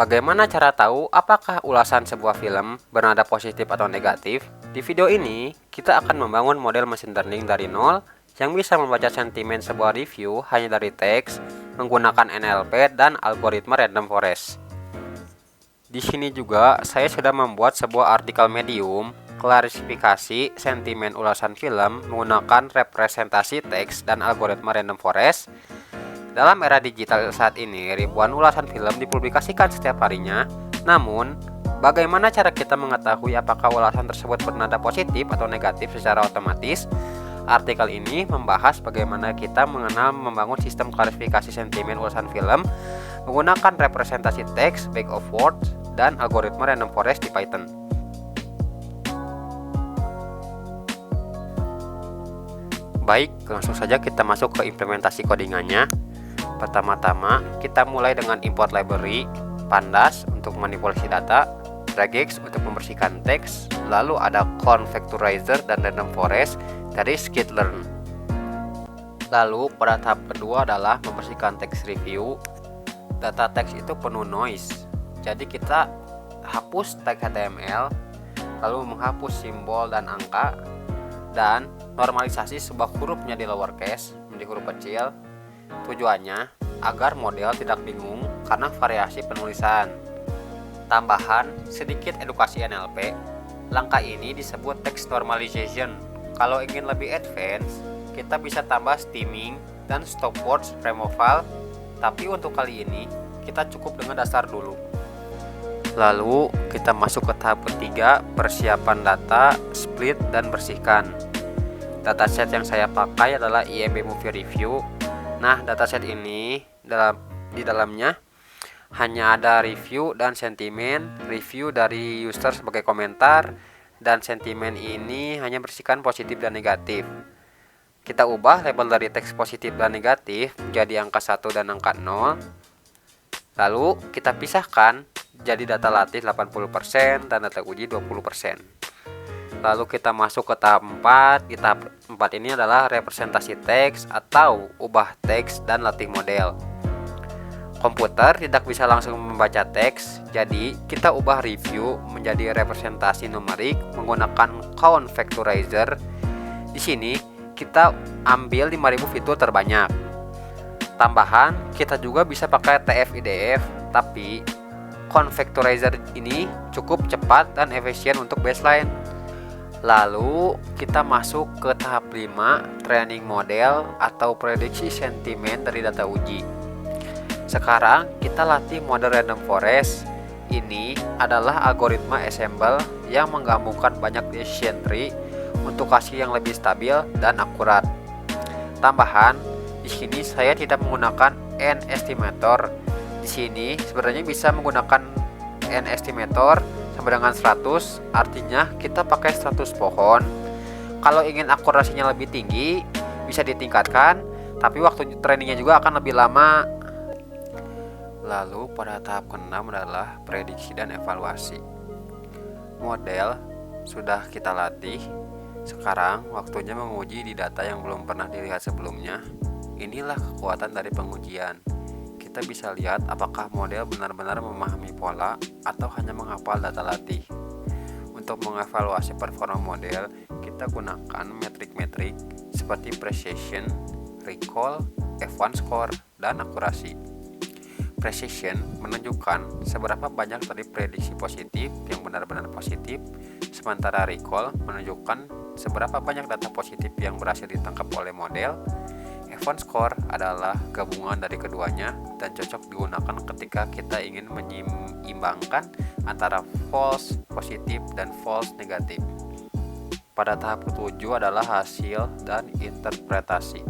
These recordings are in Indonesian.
Bagaimana cara tahu apakah ulasan sebuah film bernada positif atau negatif? Di video ini, kita akan membangun model mesin learning dari nol yang bisa membaca sentimen sebuah review hanya dari teks menggunakan NLP dan algoritma random forest. Di sini juga saya sudah membuat sebuah artikel Medium klarifikasi sentimen ulasan film menggunakan representasi teks dan algoritma random forest. Dalam era digital saat ini, ribuan ulasan film dipublikasikan setiap harinya. Namun, bagaimana cara kita mengetahui apakah ulasan tersebut bernada positif atau negatif secara otomatis? Artikel ini membahas bagaimana kita mengenal membangun sistem klarifikasi sentimen ulasan film menggunakan representasi teks, bag of words, dan algoritma random forest di Python. Baik, langsung saja kita masuk ke implementasi codingannya. Pertama-tama, kita mulai dengan import library Pandas untuk manipulasi data, regex untuk membersihkan teks, lalu ada clone vectorizer dan random forest dari skitlearn. Lalu pada tahap kedua adalah membersihkan teks review. Data teks itu penuh noise, jadi kita hapus tag HTML, lalu menghapus simbol dan angka, dan normalisasi sebuah huruf menjadi lowercase menjadi huruf kecil. Tujuannya agar model tidak bingung karena variasi penulisan. Tambahan sedikit edukasi NLP. Langkah ini disebut text normalization. Kalau ingin lebih advance, kita bisa tambah stemming dan stopwords removal. Tapi untuk kali ini kita cukup dengan dasar dulu. Lalu kita masuk ke tahap ketiga, persiapan data, split dan bersihkan. Dataset yang saya pakai adalah IMB Movie Review. Nah, dataset ini di dalamnya hanya ada review dan sentimen. Review dari user sebagai komentar, dan sentimen ini hanya bersihkan positif dan negatif. Kita ubah label dari teks positif dan negatif menjadi angka 1 dan angka 0. Lalu kita pisahkan jadi data latih 80% dan data uji 20%. Lalu kita masuk ke tahap 4. Di tahap 4 ini adalah representasi teks atau ubah teks dan latih model. Komputer tidak bisa langsung membaca teks, jadi kita ubah review menjadi representasi numerik menggunakan count vectorizer. Di sini kita ambil 5000 fitur terbanyak. Tambahan, kita juga bisa pakai TF-IDF, tapi count vectorizer ini cukup cepat dan efisien untuk baseline. Lalu kita masuk ke tahap 5, training model atau prediksi sentimen dari data uji. Sekarang kita latih model random forest. Ini adalah algoritma ensemble yang menggabungkan banyak decision tree untuk hasil yang lebih stabil dan akurat. Tambahan, di sini saya tidak menggunakan N estimator. Di sini sebenarnya bisa menggunakan N estimator sama dengan 100, artinya kita pakai 100 pohon. Kalau ingin akurasinya lebih tinggi, bisa ditingkatkan, tapi waktu trainingnya juga akan lebih lama. Lalu pada tahap ke-6 adalah prediksi dan evaluasi. Model sudah kita latih. Sekarang waktunya menguji di data yang belum pernah dilihat sebelumnya. Inilah kekuatan dari pengujian. Kita bisa lihat apakah model benar-benar memahami pola atau hanya menghafal data latih. Untuk mengevaluasi performa model, kita gunakan metrik-metrik seperti precision, recall, F1 score, dan akurasi. Precision menunjukkan seberapa banyak dari prediksi positif yang benar-benar positif, sementara recall menunjukkan seberapa banyak data positif yang berhasil ditangkap oleh model. F1 score adalah gabungan dari keduanya dan cocok digunakan ketika kita ingin menyeimbangkan antara false positif dan false negatif. Pada tahap ke-7 adalah hasil dan interpretasi.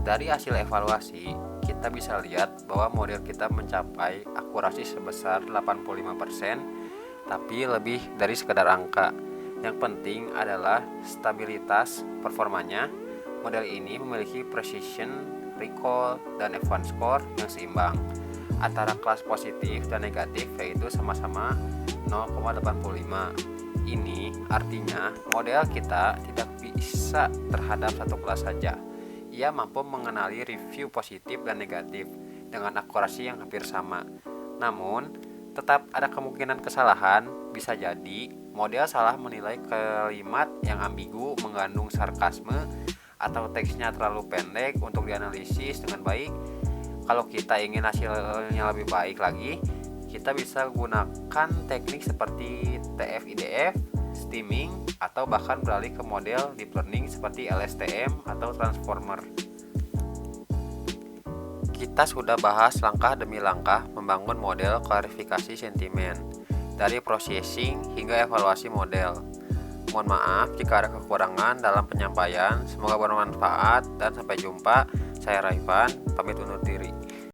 Dari hasil evaluasi, kita bisa lihat bahwa model kita mencapai akurasi sebesar 85%, tapi lebih dari sekedar angka. Yang penting adalah stabilitas performanya. Model ini memiliki precision, recall, dan F1 score yang seimbang antara kelas positif dan negatif, yaitu sama-sama 0,85. Ini artinya model kita tidak bisa terhadap satu kelas saja. Ia mampu mengenali review positif dan negatif dengan akurasi yang hampir sama. Namun, tetap ada kemungkinan kesalahan. Bisa jadi model salah menilai kalimat yang ambigu, mengandung sarkasme, atau teksnya terlalu pendek untuk dianalisis dengan baik. Kalau kita ingin hasilnya lebih baik lagi, kita bisa gunakan teknik seperti TF-IDF, steaming, atau bahkan beralih ke model deep learning seperti LSTM atau transformer. Kita sudah bahas langkah demi langkah membangun model klarifikasi sentimen, dari processing hingga evaluasi model. Mohon maaf jika ada kekurangan dalam penyampaian. Semoga bermanfaat dan sampai jumpa. Saya Raifan, pamit undur diri.